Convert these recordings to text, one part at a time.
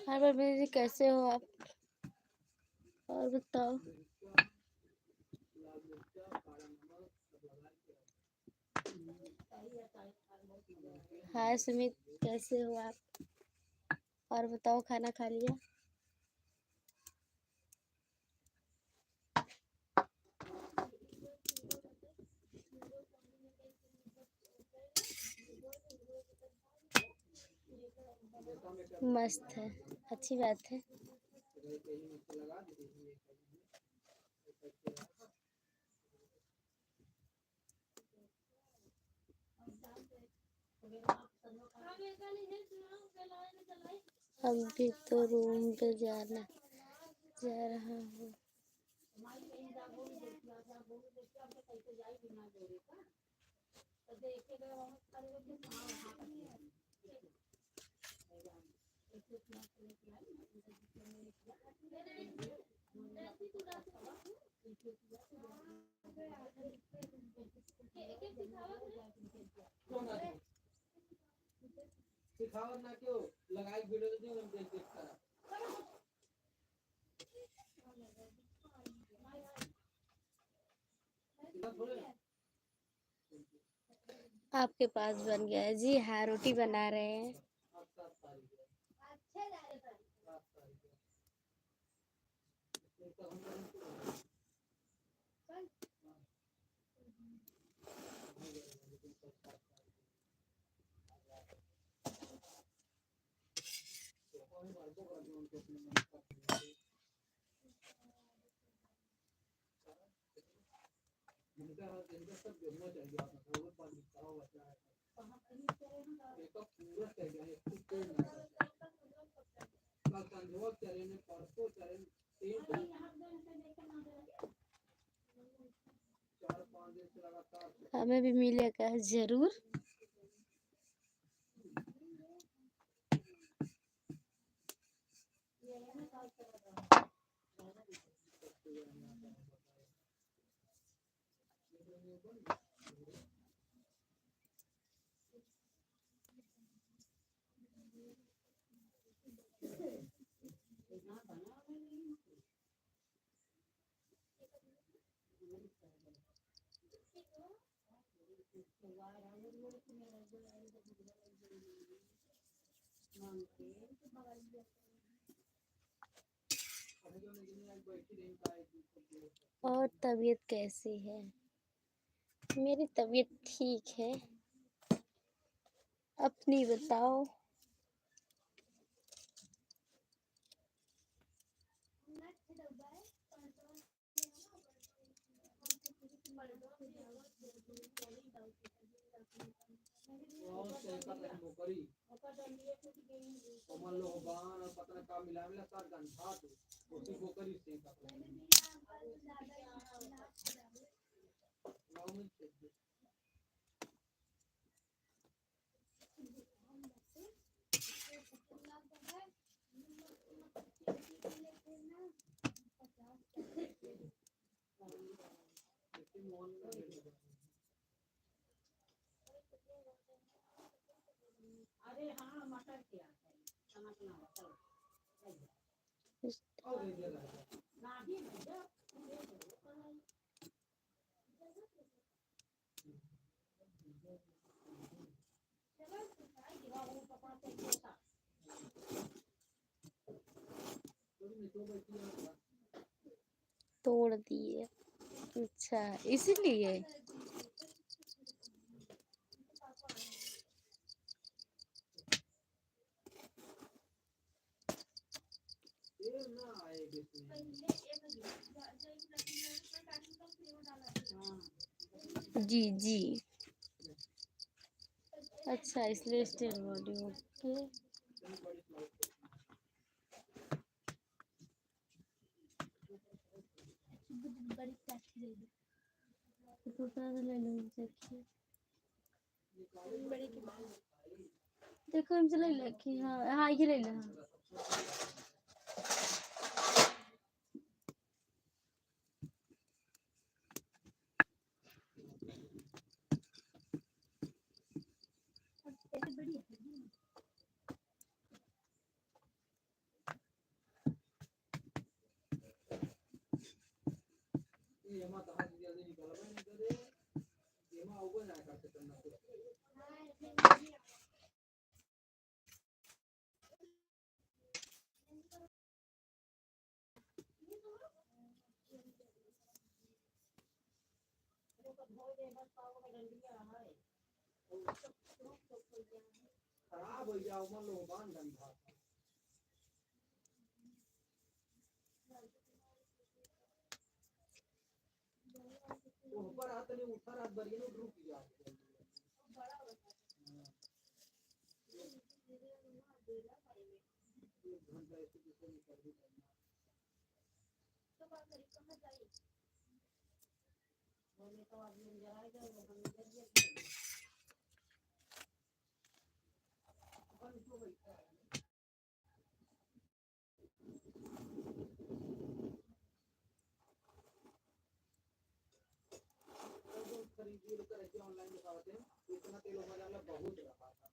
हर बार मेरे कैसे हो आप और बताओ। हाय सुमित कैसे हो आप और बताओ खाना खा लिया। मस्त है, अच्छी बात है। अभी तो रूम पे जा रहा हूँ। ना क्यों लगाई वीडियो तो हम देख देख कर आपके पास बन गया है जी। हाँ रोटी बना रहे हैं। हमें भी मिलेगा जरूर। और तबीयत कैसी है? मेरी तबीयत ठीक है। अपनी बताओ। तोड़ दिए। अच्छा, इसीलिए। जी जी। अच्छा, इसलिए स्टील बॉडी। ओके। ले लो देखिए। देखो इनसे ले लेके। हाँ हाँ, ये ले लो। खराब हो जाओ मन लो बांध दम भात ऊपर हाथ नहीं उठा रात भर ये लोग रुक गया खरीदी करके ऑनलाइन दिखाते हैं इतना तेल हो जाला बहुत रहा था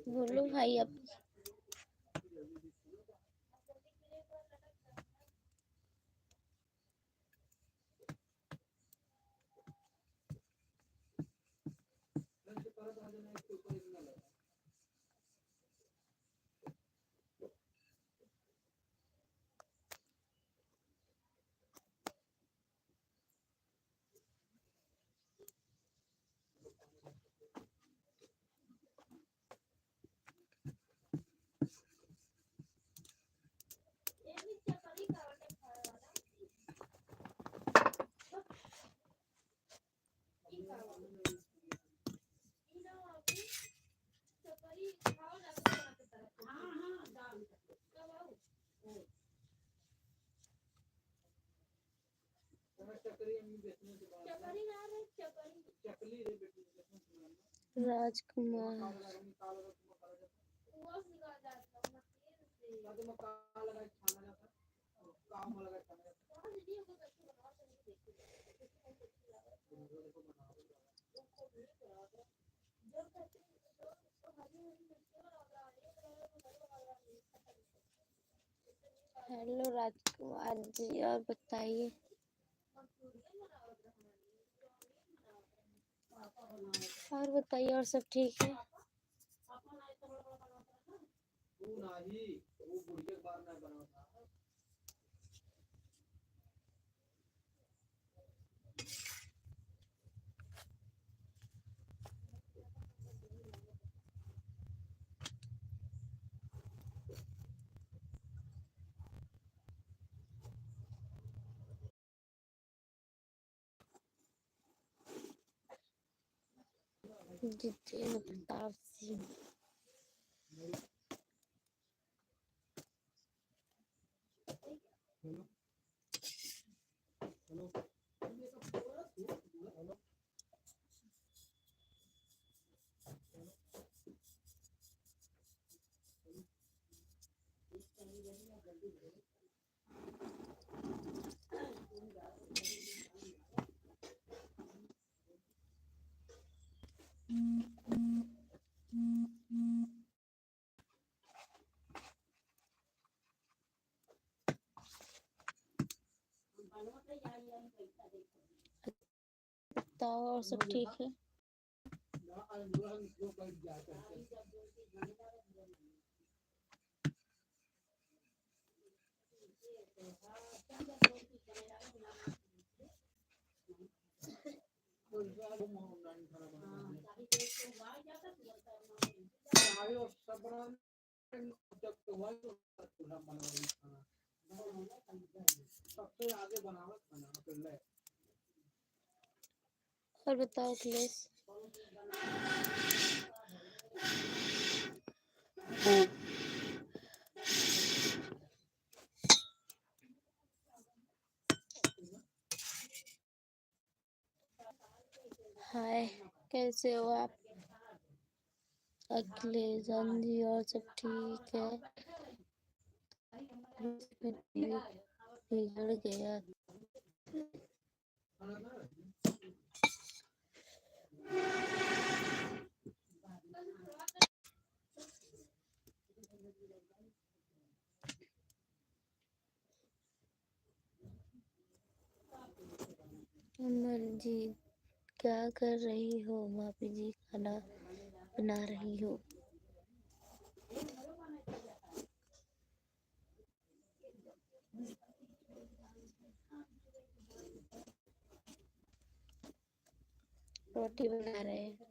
बोलो भाई अब। राजकुमार हेलो राजकुमार जी, और बताइए। और बताइए, और सब ठीक है? तू नाही वो बुढ़िया बार ना बनाता Jitendra Pratap Singh. Hello hello hello बताओ और सब ठीक है। सबसे आगे बनावट खाना पहले और बताओ अखिलेश। हाय, कैसे हो आप? अखिलेश जी और सब ठीक है। बिगड़ गया। अमन जी क्या कर रही हो? भाभी जी खाना बना रही हो? रोटी बना रहे हैं।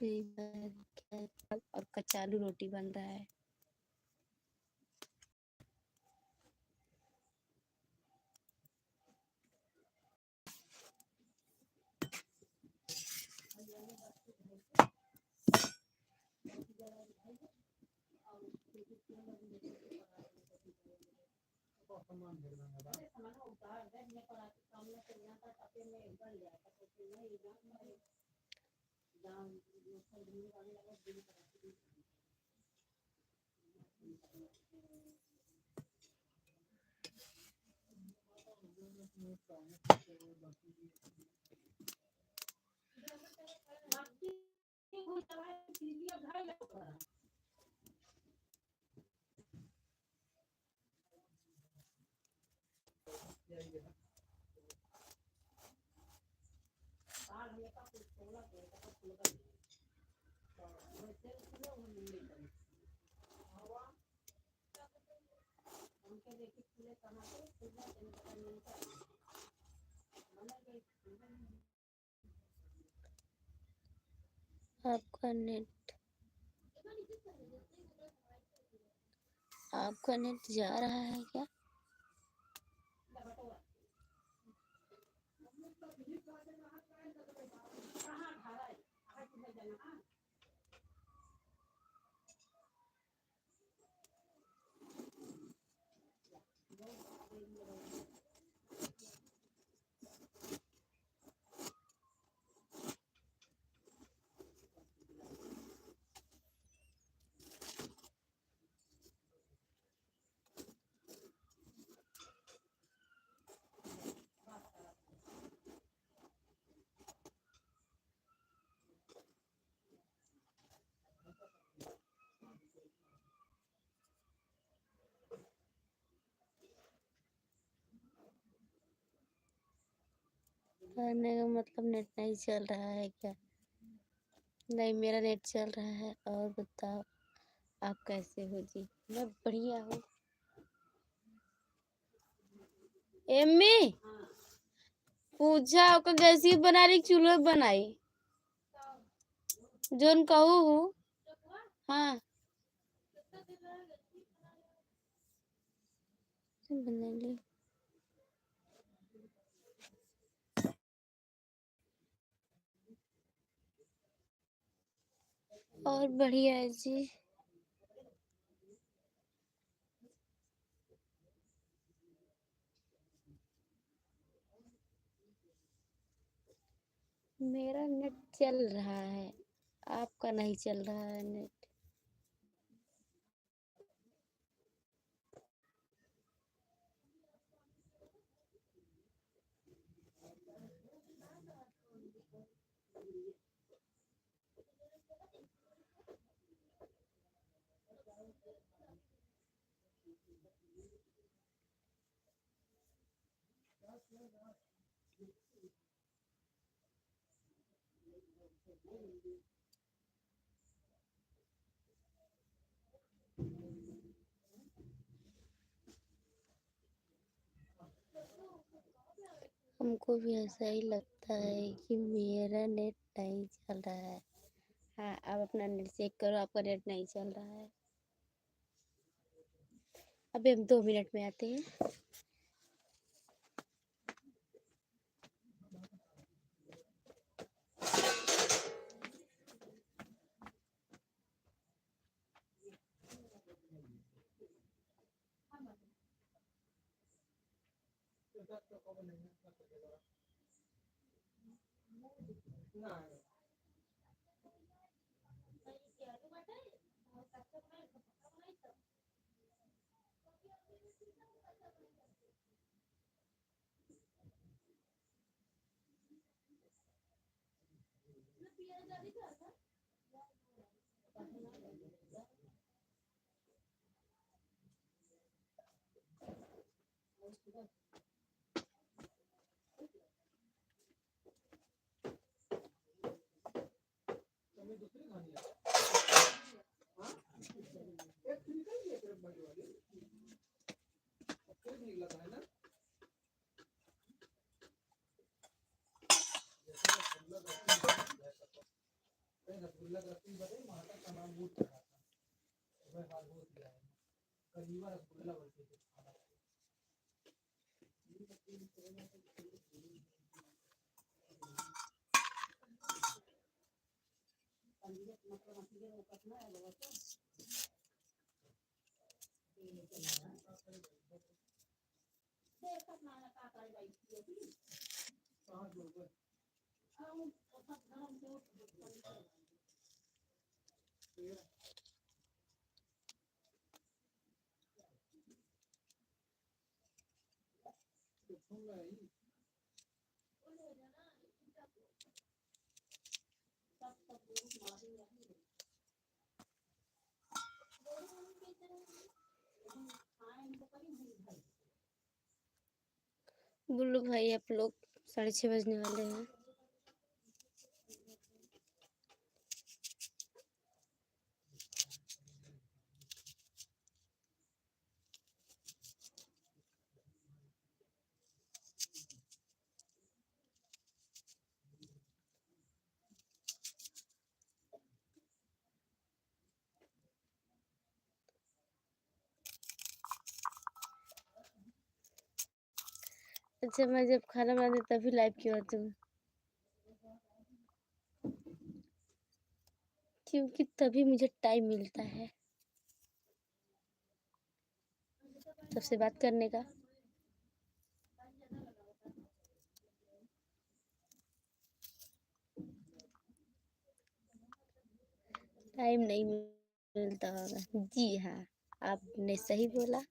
अब कचालू रोटी बन रहा है। आपका नेट जा रहा है क्या? कहने का मतलब नेट नहीं चल रहा है क्या? नहीं, मेरा नेट चल रहा है। और बताओ, आप कैसे हो जी? मैं बढ़िया हूँ। एम्मी, पूछा ओकर जैसी बना रही चूल्हे बनाई जोन कहू हूँ। हाँ, बनैली। और बढ़िया है जी। मेरा नेट चल रहा है, आपका नहीं चल रहा है नेट। हमको भी ऐसा ही लगता है कि मेरा नेट नहीं चल रहा है। हाँ, आप अपना नेट चेक करो, आपका नेट नहीं चल रहा है। अभी हम 2 मिनट में आते हैं। बुल्लू भाई, आप लोग 6:30 बजने वाले हैं। अच्छा, मैं जब खाना बनाती तभी लाइव क्यों आती हूँ? क्योंकि तभी मुझे टाइम मिलता है सबसे बात करने का। टाइम नहीं मिलता होगा। जी हाँ, आपने सही बोला।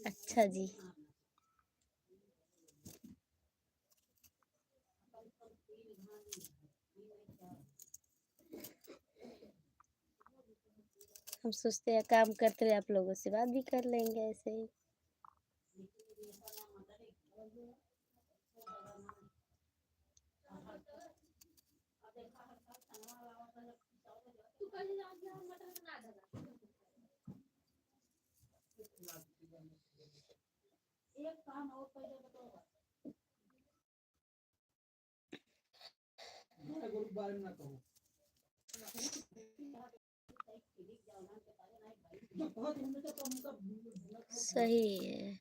अच्छा जी। हम सोचते हैं काम करते रहे, आप लोगों से बात भी कर लेंगे ऐसे ही। एक काम और पहले बताओ मैं गुरु बारे में ना कहूँ सही है।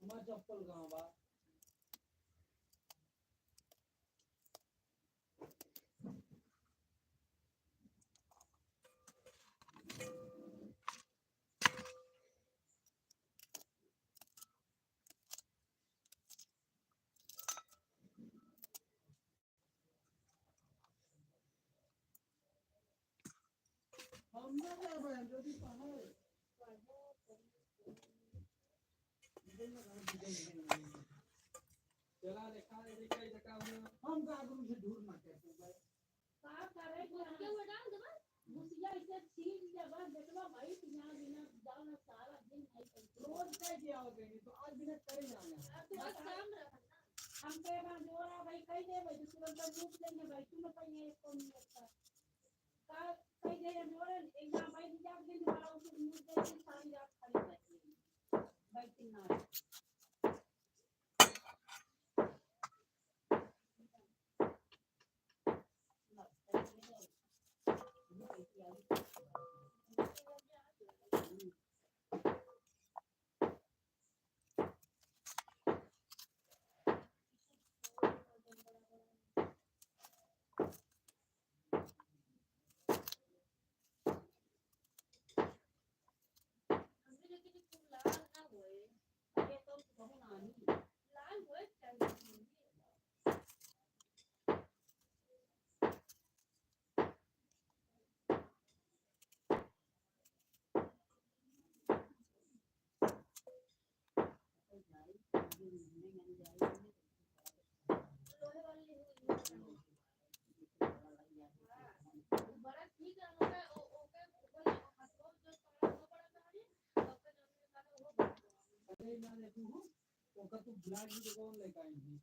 हमारा चप्पल कहाँ बा हमने क्या बहन जो भी कहा है चला देखा है देखा जगह हम कागज से ढूंढ ना करते भाई का करे के वो डाल दे मुसिया इसे छीन जब देखवा भाई बिना बिना जाना सारा दिन नहीं रोज कैसे आओगे तो आज बिना करे जाना तो काम रखना हम पे जोरा भाई कह दे भाई तुरंत रूप लेंगे भाई तुम बताइए कौन अच्छा का कह दे जोरा एकदम भाई जब दिन वाला उस मुझे सारी रात खड़ी रहती भाई तीन तू ब्लाड की जगह लेकर आएंगी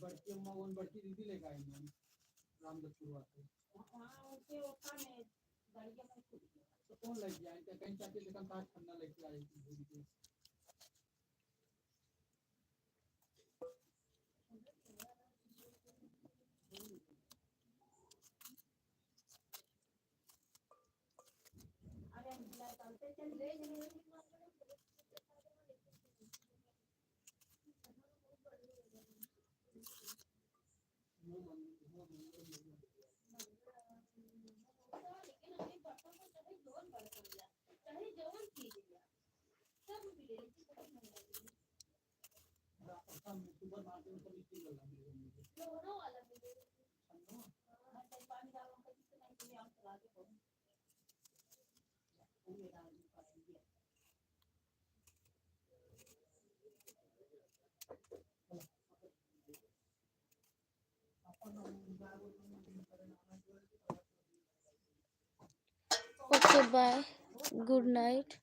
बढ़ती अम्मा वन बढ़ती दीदी लेकर आएंगी रामदत्त शुरुआत से हाँ उसके ओखा में गाड़ी में तो कौन लेके जाएंगे कहीं चाहते दुकान काट ठंडा लेके आएगी दीदी के अरे चल ले सुपर मार्केट में सब स्टील वाला मिलेगा दोनों वाला मिलेगा मैं पानी डालूंगा कितना के लिए हम चला के बोल ये डाल पाएंगे ओके बाय, गुड नाइट।